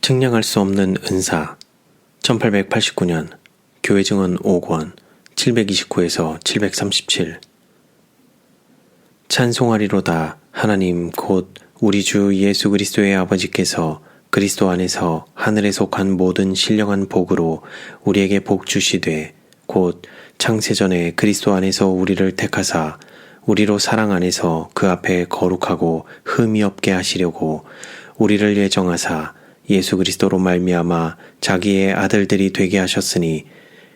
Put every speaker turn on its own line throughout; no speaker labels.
측량할 수 없는 은사 1889년 교회 증언 5권 729에서 737 찬송하리로다 하나님 곧 우리 주 예수 그리스도의 아버지께서 그리스도 안에서 하늘에 속한 모든 신령한 복으로 우리에게 복 주시되 곧 창세전에 그리스도 안에서 우리를 택하사 우리로 사랑 안에서 그 앞에 거룩하고 흠이 없게 하시려고 우리를 예정하사 예수 그리스도로 말미암아 자기의 아들들이 되게 하셨으니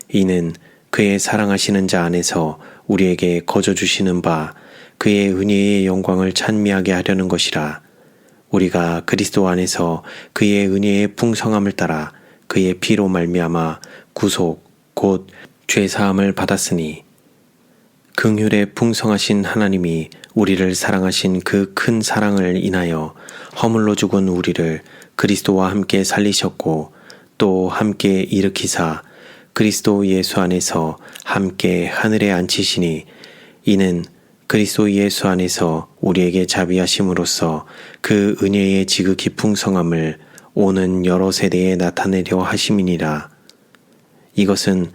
이는 그의 사랑하시는 자 안에서 우리에게 거저 주시는 바 그의 은혜의 영광을 찬미하게 하려는 것이라. 우리가 그리스도 안에서 그의 은혜의 풍성함을 따라 그의 피로 말미암아 구속 곧 죄사함을 받았으니 긍휼에 풍성하신 하나님이 우리를 사랑하신 그 큰 사랑을 인하여 허물로 죽은 우리를 그리스도와 함께 살리셨고 또 함께 일으키사 그리스도 예수 안에서 함께 하늘에 앉히시니 이는 그리스도 예수 안에서 우리에게 자비하심으로써 그 은혜의 지극히 풍성함을 오는 여러 세대에 나타내려 하심이니라. 이것은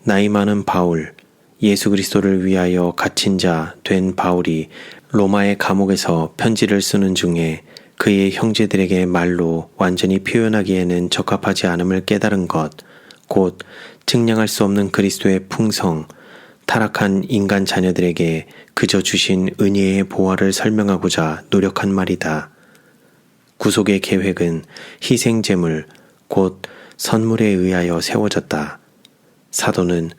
나이 많은 바울 예수 그리스도를 위하여 갇힌 자 된 바울이 로마의 감옥에서 편지를 쓰는 중에 그의 형제들에게 말로 완전히 표현하기에는 적합하지 않음을 깨달은 것, 곧 측량할 수 없는 그리스도의 풍성, 타락한 인간 자녀들에게 그저 주신 은혜의 보화를 설명하고자 노력한 말이다. 구속의 계획은 희생제물, 곧 선물에 의하여 세워졌다. 사도는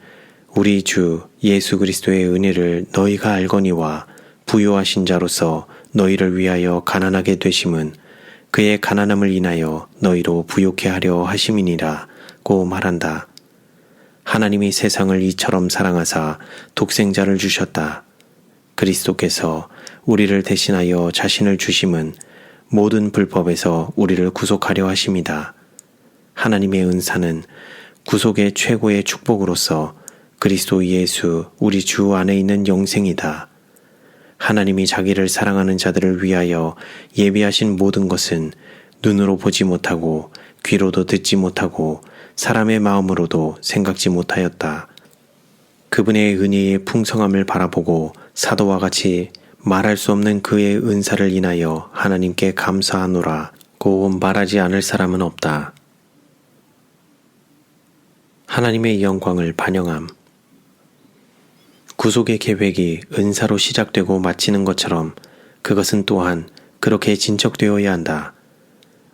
우리 주 예수 그리스도의 은혜를 너희가 알거니와 부요하신 자로서 너희를 위하여 가난하게 되심은 그의 가난함을 인하여 너희로 부요케 하려 하심이니라고 말한다. 하나님이 세상을 이처럼 사랑하사 독생자를 주셨다. 그리스도께서 우리를 대신하여 자신을 주심은 모든 불법에서 우리를 구속하려 하심이다. 하나님의 은사는 구속의 최고의 축복으로서 그리스도 예수 우리 주 안에 있는 영생이다. 하나님이 자기를 사랑하는 자들을 위하여 예비하신 모든 것은 눈으로 보지 못하고 귀로도 듣지 못하고 사람의 마음으로도 생각지 못하였다. 그분의 은혜의 풍성함을 바라보고 사도와 같이 말할 수 없는 그의 은사를 인하여 하나님께 감사하노라고 말하지 않을 사람은 없다. 하나님의 영광을 반영함. 구속의 계획이 은사로 시작되고 마치는 것처럼 그것은 또한 그렇게 진척되어야 한다.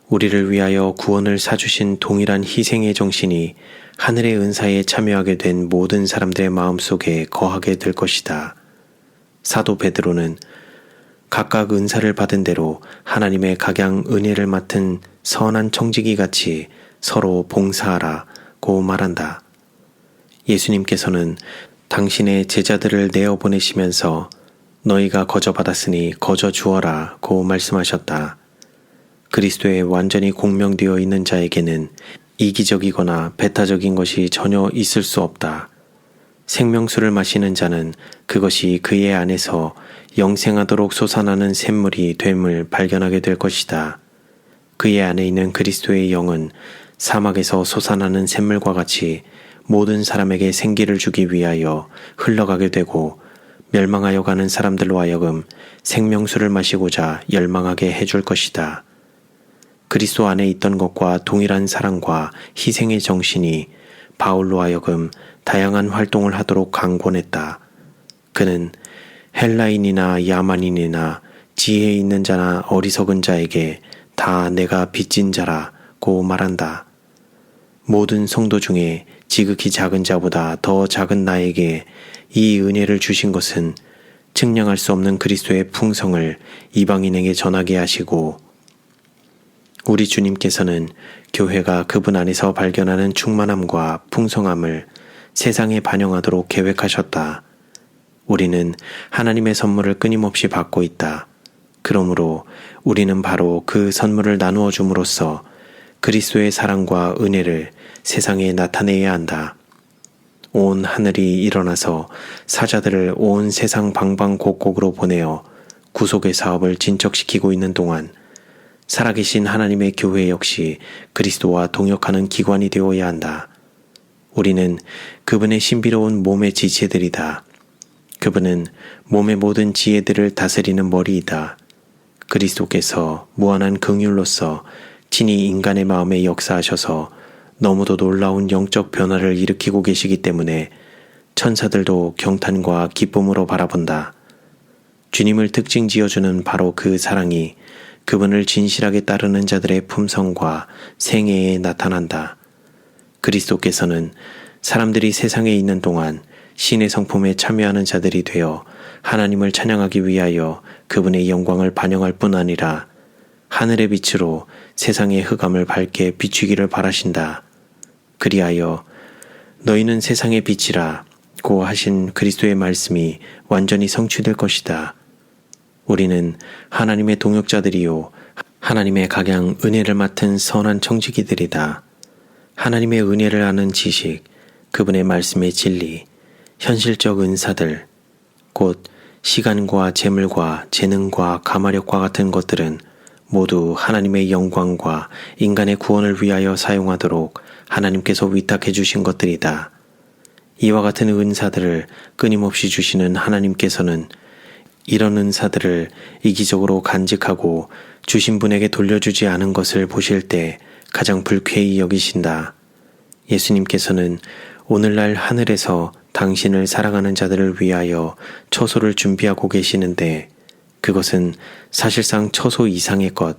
우리를 위하여 구원을 사주신 동일한 희생의 정신이 하늘의 은사에 참여하게 된 모든 사람들의 마음속에 거하게 될 것이다. 사도 베드로는 각각 은사를 받은 대로 하나님의 각양 은혜를 맡은 선한 청지기 같이 서로 봉사하라고 말한다. 예수님께서는 당신의 제자들을 내어보내시면서 너희가 거저 받았으니 거저 주어라고 말씀하셨다. 그리스도에 완전히 공명되어 있는 자에게는 이기적이거나 배타적인 것이 전혀 있을 수 없다. 생명수를 마시는 자는 그것이 그의 안에서 영생하도록 솟아나는 샘물이 됨을 발견하게 될 것이다. 그의 안에 있는 그리스도의 영은 사막에서 솟아나는 샘물과 같이 모든 사람에게 생기를 주기 위하여 흘러가게 되고 멸망하여 가는 사람들로 하여금 생명수를 마시고자 열망하게 해줄 것이다. 그리스도 안에 있던 것과 동일한 사랑과 희생의 정신이 바울로 하여금 다양한 활동을 하도록 강권했다. 그는 헬라인이나 야만인이나 지혜 있는 자나 어리석은 자에게 다 내가 빚진 자라고 말한다. 모든 성도 중에 지극히 작은 자보다 더 작은 나에게 이 은혜를 주신 것은 측량할 수 없는 그리스도의 풍성을 이방인에게 전하게 하시고 우리 주님께서는 교회가 그분 안에서 발견하는 충만함과 풍성함을 세상에 반영하도록 계획하셨다. 우리는 하나님의 선물을 끊임없이 받고 있다. 그러므로 우리는 바로 그 선물을 나누어 줌으로써 그리스도의 사랑과 은혜를 세상에 나타내야 한다. 온 하늘이 일어나서 사자들을 온 세상 방방곡곡으로 보내어 구속의 사업을 진척시키고 있는 동안 살아계신 하나님의 교회 역시 그리스도와 동역하는 기관이 되어야 한다. 우리는 그분의 신비로운 몸의 지체들이다. 그분은 몸의 모든 지혜들을 다스리는 머리이다. 그리스도께서 무한한 긍휼로서 친히 인간의 마음에 역사하셔서 너무도 놀라운 영적 변화를 일으키고 계시기 때문에 천사들도 경탄과 기쁨으로 바라본다. 주님을 특징 지어주는 바로 그 사랑이 그분을 진실하게 따르는 자들의 품성과 생애에 나타난다. 그리스도께서는 사람들이 세상에 있는 동안 신의 성품에 참여하는 자들이 되어 하나님을 찬양하기 위하여 그분의 영광을 반영할 뿐 아니라 하늘의 빛으로 세상의 흑암을 밝게 비추기를 바라신다. 그리하여 너희는 세상의 빛이라 고 하신 그리스도의 말씀이 완전히 성취될 것이다. 우리는 하나님의 동역자들이요 하나님의 각양 은혜를 맡은 선한 청지기들이다. 하나님의 은혜를 아는 지식, 그분의 말씀의 진리, 현실적 은사들, 곧 시간과 재물과 재능과 가마력과 같은 것들은 모두 하나님의 영광과 인간의 구원을 위하여 사용하도록 하나님께서 위탁해 주신 것들이다. 이와 같은 은사들을 끊임없이 주시는 하나님께서는 이런 은사들을 이기적으로 간직하고 주신 분에게 돌려주지 않은 것을 보실 때 가장 불쾌히 여기신다. 예수님께서는 오늘날 하늘에서 당신을 사랑하는 자들을 위하여 처소를 준비하고 계시는데 그것은 사실상 처소 이상의 것,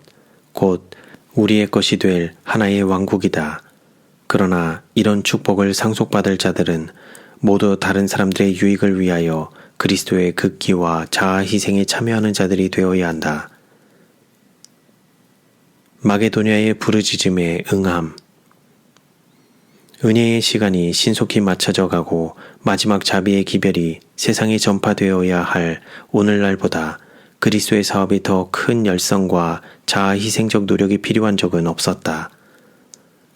곧 우리의 것이 될 하나의 왕국이다. 그러나 이런 축복을 상속받을 자들은 모두 다른 사람들의 유익을 위하여 그리스도의 극기와 자아 희생에 참여하는 자들이 되어야 한다. 마게도냐의 부르짖음에 응함. 은혜의 시간이 신속히 맞춰져 가고 마지막 자비의 기별이 세상에 전파되어야 할 오늘날보다 그리스도의 사업이 더 큰 열성과 자아 희생적 노력이 필요한 적은 없었다.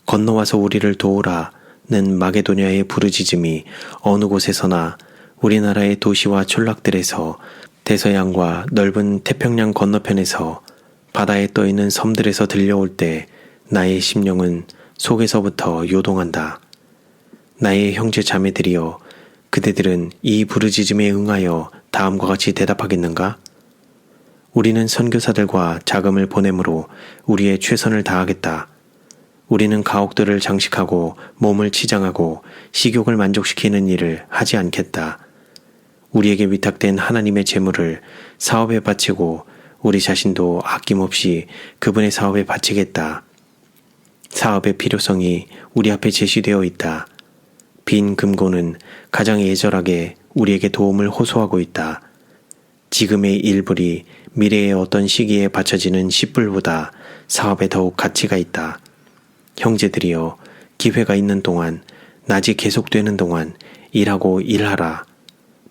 건너와서 우리를 도우라는 마게도냐의 부르짖음이 어느 곳에서나 우리나라의 도시와 촌락들에서 대서양과 넓은 태평양 건너편에서 바다에 떠있는 섬들에서 들려올 때 나의 심령은 속에서부터 요동한다. 나의 형제 자매들이여, 그대들은 이 부르짖음에 응하여 다음과 같이 대답하겠는가? 우리는 선교사들과 자금을 보내므로 우리의 최선을 다하겠다. 우리는 가옥들을 장식하고 몸을 치장하고 식욕을 만족시키는 일을 하지 않겠다. 우리에게 위탁된 하나님의 재물을 사업에 바치고 우리 자신도 아낌없이 그분의 사업에 바치겠다. 사업의 필요성이 우리 앞에 제시되어 있다. 빈 금고는 가장 애절하게 우리에게 도움을 호소하고 있다. 지금의 일불이 미래의 어떤 시기에 바쳐지는 10불보다 사업에 더욱 가치가 있다. 형제들이여, 기회가 있는 동안, 낮이 계속되는 동안 일하고 일하라.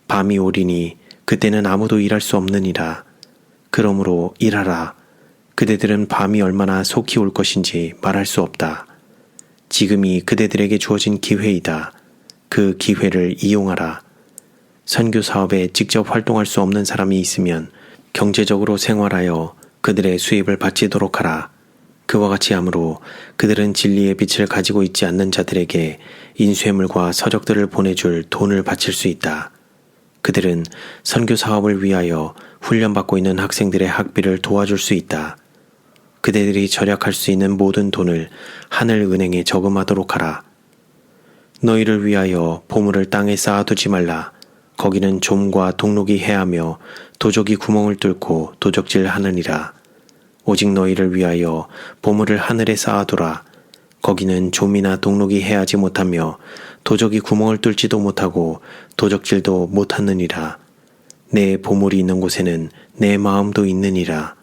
밤이 오리니 그때는 아무도 일할 수 없느니라. 그러므로 일하라. 그대들은 밤이 얼마나 속히 올 것인지 말할 수 없다. 지금이 그대들에게 주어진 기회이다. 그 기회를 이용하라. 선교 사업에 직접 활동할 수 없는 사람이 있으면 경제적으로 생활하여 그들의 수입을 바치도록 하라. 그와 같이 하므로 그들은 진리의 빛을 가지고 있지 않는 자들에게 인쇄물과 서적들을 보내줄 돈을 바칠 수 있다. 그들은 선교 사업을 위하여 훈련받고 있는 학생들의 학비를 도와줄 수 있다. 그대들이 절약할 수 있는 모든 돈을 하늘 은행에 저금하도록 하라. 너희를 위하여 보물을 땅에 쌓아두지 말라. 거기는 좀과 동록이 해하며 도적이 구멍을 뚫고 도적질 하느니라. 오직 너희를 위하여 보물을 하늘에 쌓아두라. 거기는 좀이나 동록이 해하지 못하며 도적이 구멍을 뚫지도 못하고 도적질도 못하느니라. 내 보물이 있는 곳에는 내 마음도 있느니라.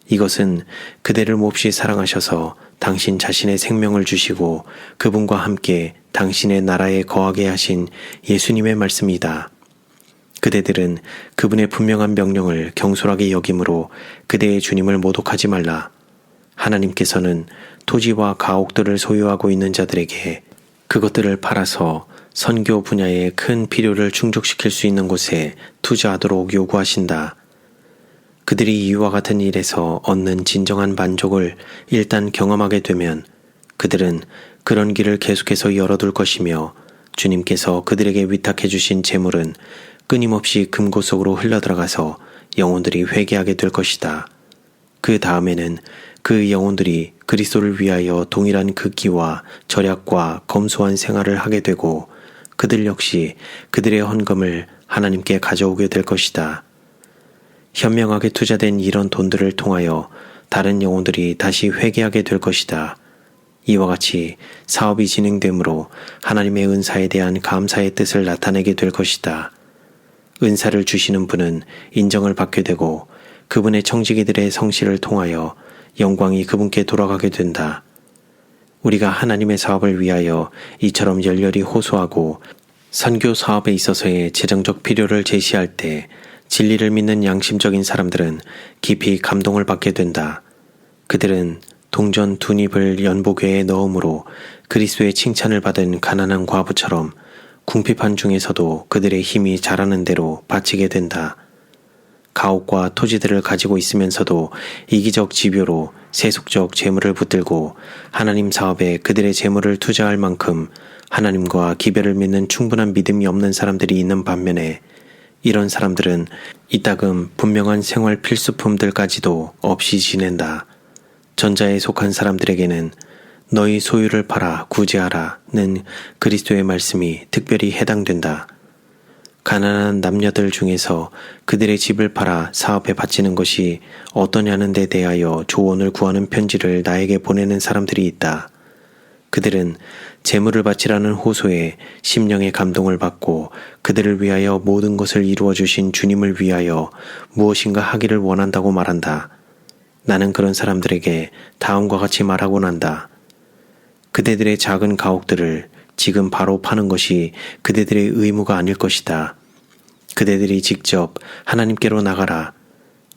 이것은 그대를 몹시 사랑하셔서 당신 자신의 생명을 주시고 그분과 함께 당신의 나라에 거하게 하신 예수님의 말씀이다. 그대들은 그분의 분명한 명령을 경솔하게 여김으로 그대의 주님을 모독하지 말라. 하나님께서는 토지와 가옥들을 소유하고 있는 자들에게 그것들을 팔아서 선교 분야의 큰 필요를 충족시킬 수 있는 곳에 투자하도록 요구하신다. 그들이 이와 같은 일에서 얻는 진정한 만족을 일단 경험하게 되면 그들은 그런 길을 계속해서 열어둘 것이며 주님께서 그들에게 위탁해 주신 재물은 끊임없이 금고 속으로 흘러들어가서 영혼들이 회개하게 될 것이다. 그 다음에는 그 영혼들이 그리스도를 위하여 동일한 극기와 절약과 검소한 생활을 하게 되고 그들 역시 그들의 헌금을 하나님께 가져오게 될 것이다. 현명하게 투자된 이런 돈들을 통하여 다른 영혼들이 다시 회개하게 될 것이다. 이와 같이 사업이 진행되므로 하나님의 은사에 대한 감사의 뜻을 나타내게 될 것이다. 은사를 주시는 분은 인정을 받게 되고 그분의 청지기들의 성실을 통하여 영광이 그분께 돌아가게 된다. 우리가 하나님의 사업을 위하여 이처럼 열렬히 호소하고 선교 사업에 있어서의 재정적 필요를 제시할 때 진리를 믿는 양심적인 사람들은 깊이 감동을 받게 된다. 그들은 동전 2닙을 연복궤에 넣음으로 그리스도의 칭찬을 받은 가난한 과부처럼 궁핍한 중에서도 그들의 힘이 자라는 대로 바치게 된다. 가옥과 토지들을 가지고 있으면서도 이기적 지교로 세속적 재물을 붙들고 하나님 사업에 그들의 재물을 투자할 만큼 하나님과 기별을 맺는 충분한 믿음이 없는 사람들이 있는 반면에 이런 사람들은 이따금 분명한 생활 필수품들까지도 없이 지낸다. 전자에 속한 사람들에게는 너희 소유를 팔아 구제하라는 그리스도의 말씀이 특별히 해당된다. 가난한 남녀들 중에서 그들의 집을 팔아 사업에 바치는 것이 어떠냐는 데 대하여 조언을 구하는 편지를 나에게 보내는 사람들이 있다. 그들은 재물을 바치라는 호소에 심령의 감동을 받고 그들을 위하여 모든 것을 이루어 주신 주님을 위하여 무엇인가 하기를 원한다고 말한다. 나는 그런 사람들에게 다음과 같이 말하곤 한다. 그대들의 작은 가옥들을 지금 바로 파는 것이 그대들의 의무가 아닐 것이다. 그대들이 직접 하나님께로 나가라.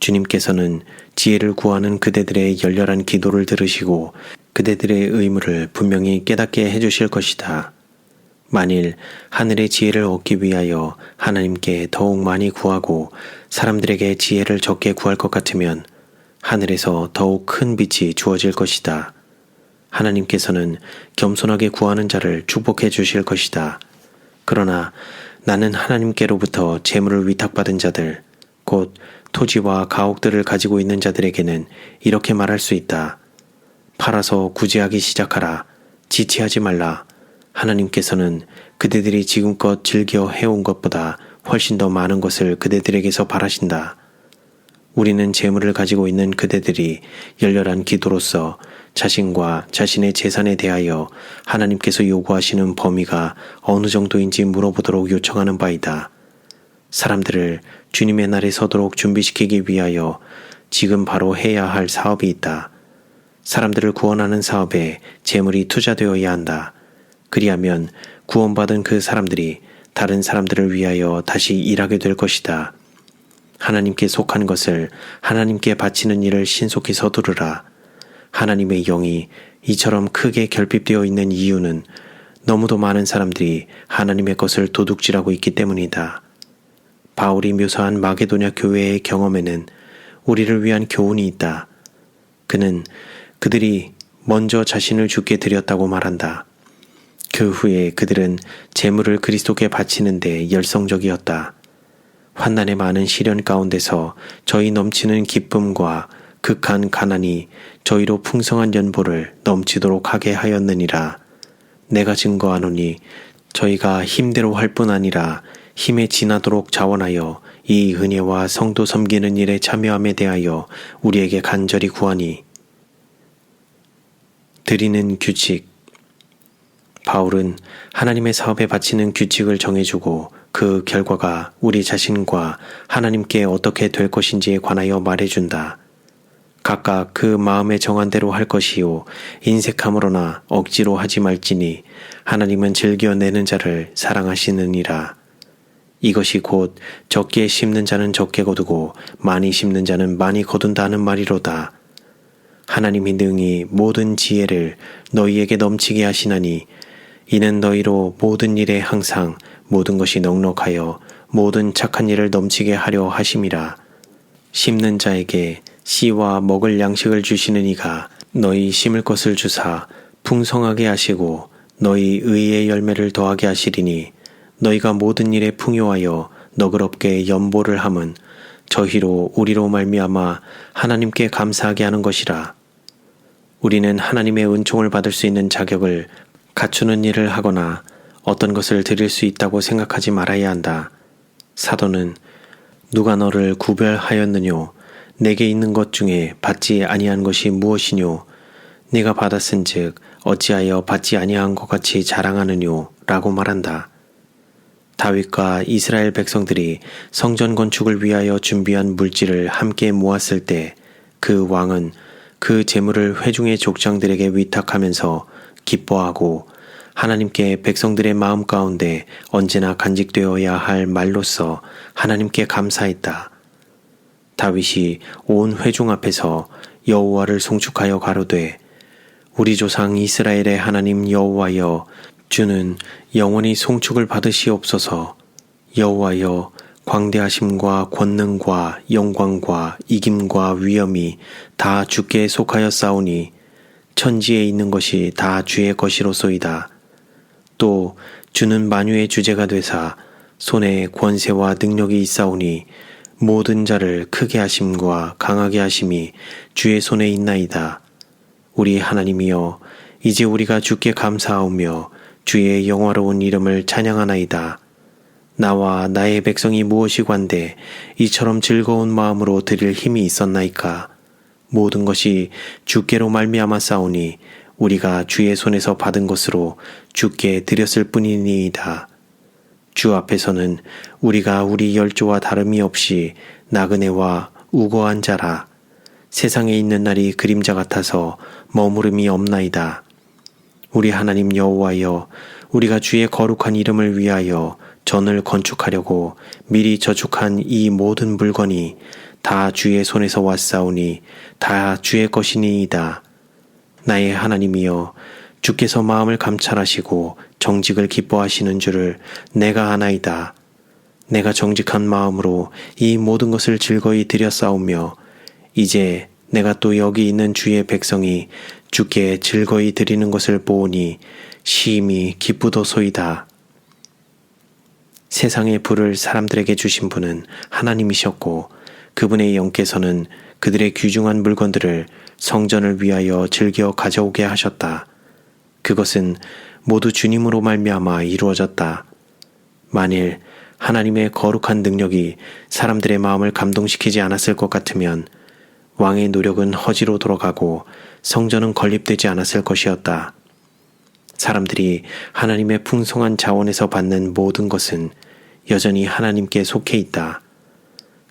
주님께서는 지혜를 구하는 그대들의 열렬한 기도를 들으시고 그대들의 의무를 분명히 깨닫게 해주실 것이다. 만일 하늘의 지혜를 얻기 위하여 하나님께 더욱 많이 구하고 사람들에게 지혜를 적게 구할 것 같으면 하늘에서 더욱 큰 빛이 주어질 것이다. 하나님께서는 겸손하게 구하는 자를 축복해 주실 것이다. 그러나 나는 하나님께로부터 재물을 위탁받은 자들, 곧 토지와 가옥들을 가지고 있는 자들에게는 이렇게 말할 수 있다. 팔아서 구제하기 시작하라. 지체하지 말라. 하나님께서는 그대들이 지금껏 즐겨 해온 것보다 훨씬 더 많은 것을 그대들에게서 바라신다. 우리는 재물을 가지고 있는 그대들이 열렬한 기도로서 자신과 자신의 재산에 대하여 하나님께서 요구하시는 범위가 어느 정도인지 물어보도록 요청하는 바이다. 사람들을 주님의 날에 서도록 준비시키기 위하여 지금 바로 해야 할 사업이 있다. 사람들을 구원하는 사업에 재물이 투자되어야 한다. 그리하면 구원받은 그 사람들이 다른 사람들을 위하여 다시 일하게 될 것이다. 하나님께 속한 것을 하나님께 바치는 일을 신속히 서두르라. 하나님의 영이 이처럼 크게 결핍되어 있는 이유는 너무도 많은 사람들이 하나님의 것을 도둑질하고 있기 때문이다. 바울이 묘사한 마게도냐 교회의 경험에는 우리를 위한 교훈이 있다. 그는 그들이 먼저 자신을 주께 드렸다고 말한다. 그 후에 그들은 재물을 그리스도께 바치는 데 열성적이었다. 환난의 많은 시련 가운데서 저희 넘치는 기쁨과 극한 가난이 저희로 풍성한 연보를 넘치도록 하게 하였느니라. 내가 증거하노니 저희가 힘대로 할 뿐 아니라 힘에 지나도록 자원하여 이 은혜와 성도 섬기는 일에 참여함에 대하여 우리에게 간절히 구하니. 드리는 규칙. 바울은 하나님의 사업에 바치는 규칙을 정해주고 그 결과가 우리 자신과 하나님께 어떻게 될 것인지에 관하여 말해준다. 각각 그 마음에 정한 대로 할 것이요 인색함으로나 억지로 하지 말지니 하나님은 즐겨내는 자를 사랑하시느니라. 이것이 곧 적게 심는 자는 적게 거두고 많이 심는 자는 많이 거둔다는 말이로다. 하나님이 능히 모든 지혜를 너희에게 넘치게 하시나니 이는 너희로 모든 일에 항상 모든 것이 넉넉하여 모든 착한 일을 넘치게 하려 하심이라. 심는 자에게 씨와 먹을 양식을 주시는 이가 너희 심을 것을 주사 풍성하게 하시고 너희 의의 열매를 더하게 하시리니 너희가 모든 일에 풍요하여 너그럽게 연보를 함은 저희로 우리로 말미암아 하나님께 감사하게 하는 것이라. 우리는 하나님의 은총을 받을 수 있는 자격을 갖추는 일을 하거나 어떤 것을 드릴 수 있다고 생각하지 말아야 한다. 사도는 누가 너를 구별하였느뇨? 내게 있는 것 중에 받지 아니한 것이 무엇이뇨? 네가 받았은즉 어찌하여 받지 아니한 것 같이 자랑하느뇨? 라고 말한다. 다윗과 이스라엘 백성들이 성전 건축을 위하여 준비한 물질을 함께 모았을 때 그 왕은 그 재물을 회중의 족장들에게 위탁하면서 기뻐하고 하나님께 백성들의 마음 가운데 언제나 간직되어야 할 말로서 하나님께 감사했다. 다윗이 온 회중 앞에서 여호와를 송축하여 가로되 우리 조상 이스라엘의 하나님 여호와여 주는 영원히 송축을 받으시옵소서. 여호와여 광대하심과 권능과 영광과 이김과 위엄이 다 주께 속하였사오니 천지에 있는 것이 다 주의 것이로소이다. 또 주는 만유의 주제가 되사 손에 권세와 능력이 있사오니 모든 자를 크게 하심과 강하게 하심이 주의 손에 있나이다. 우리 하나님이여 이제 우리가 주께 감사하오며 주의 영화로운 이름을 찬양하나이다. 나와 나의 백성이 무엇이관데 이처럼 즐거운 마음으로 드릴 힘이 있었나이까. 모든 것이 주께로 말미암아 싸우니 우리가 주의 손에서 받은 것으로 주께 드렸을 뿐이니이다. 주 앞에서는 우리가 우리 열조와 다름이 없이 나그네와 우거한 자라. 세상에 있는 날이 그림자 같아서 머무름이 없나이다. 우리 하나님 여호와여 우리가 주의 거룩한 이름을 위하여 전을 건축하려고 미리 저축한 이 모든 물건이 다 주의 손에서 왔사오니 다 주의 것이니이다. 나의 하나님이여 주께서 마음을 감찰하시고 정직을 기뻐하시는 줄을 내가 아나이다. 내가 정직한 마음으로 이 모든 것을 즐거이 드렸사오며 이제 내가 또 여기 있는 주의 백성이 주께 즐거이 드리는 것을 보오니 심히 기쁘도소이다. 세상의 불을 사람들에게 주신 분은 하나님이셨고 그분의 영께서는 그들의 귀중한 물건들을 성전을 위하여 즐겨 가져오게 하셨다. 그것은 모두 주님으로 말미암아 이루어졌다. 만일 하나님의 거룩한 능력이 사람들의 마음을 감동시키지 않았을 것 같으면 왕의 노력은 허지로 돌아가고 성전은 건립되지 않았을 것이었다. 사람들이 하나님의 풍성한 자원에서 받는 모든 것은 여전히 하나님께 속해 있다.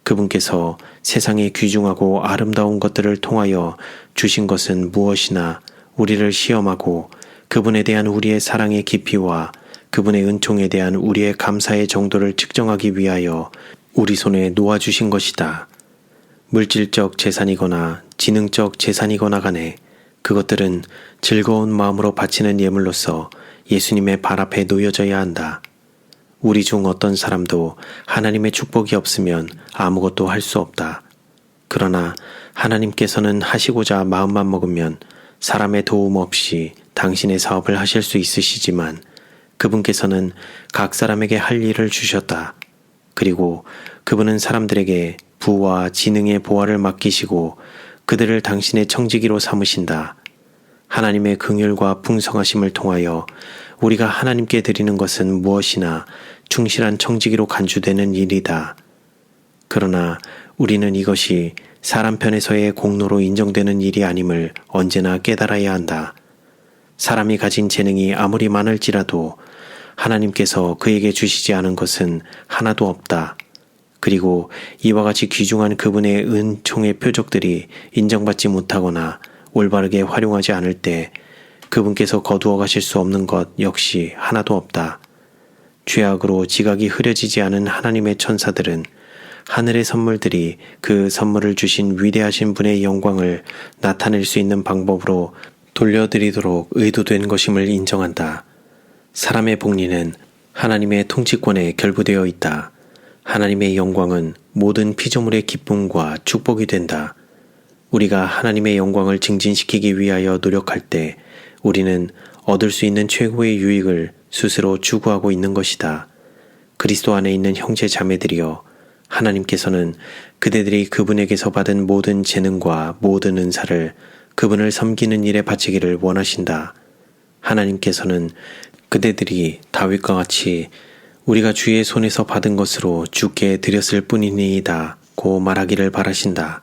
그분께서 세상의 귀중하고 아름다운 것들을 통하여 주신 것은 무엇이나 우리를 시험하고 그분에 대한 우리의 사랑의 깊이와 그분의 은총에 대한 우리의 감사의 정도를 측정하기 위하여 우리 손에 놓아주신 것이다. 물질적 재산이거나 지능적 재산이거나 간에 그것들은 즐거운 마음으로 바치는 예물로서 예수님의 발 앞에 놓여져야 한다. 우리 중 어떤 사람도 하나님의 축복이 없으면 아무것도 할 수 없다. 그러나 하나님께서는 하시고자 마음만 먹으면 사람의 도움 없이 당신의 사업을 하실 수 있으시지만 그분께서는 각 사람에게 할 일을 주셨다. 그리고 그분은 사람들에게 부와 지능의 보화를 맡기시고 그들을 당신의 청지기로 삼으신다. 하나님의 긍휼과 풍성하심을 통하여 우리가 하나님께 드리는 것은 무엇이나 충실한 청지기로 간주되는 일이다. 그러나 우리는 이것이 사람 편에서의 공로로 인정되는 일이 아님을 언제나 깨달아야 한다. 사람이 가진 재능이 아무리 많을지라도 하나님께서 그에게 주시지 않은 것은 하나도 없다. 그리고 이와 같이 귀중한 그분의 은총의 표적들이 인정받지 못하거나 올바르게 활용하지 않을 때 그분께서 거두어 가실 수 없는 것 역시 하나도 없다. 죄악으로 지각이 흐려지지 않은 하나님의 천사들은 하늘의 선물들이 그 선물을 주신 위대하신 분의 영광을 나타낼 수 있는 방법으로 돌려드리도록 의도된 것임을 인정한다. 사람의 복리는 하나님의 통치권에 결부되어 있다. 하나님의 영광은 모든 피조물의 기쁨과 축복이 된다. 우리가 하나님의 영광을 증진시키기 위하여 노력할 때 우리는 얻을 수 있는 최고의 유익을 스스로 추구하고 있는 것이다. 그리스도 안에 있는 형제 자매들이여, 하나님께서는 그대들이 그분에게서 받은 모든 재능과 모든 은사를 그분을 섬기는 일에 바치기를 원하신다. 하나님께서는 그대들이 다윗과 같이 우리가 주의 손에서 받은 것으로 주께 드렸을 뿐이니이다 고 말하기를 바라신다.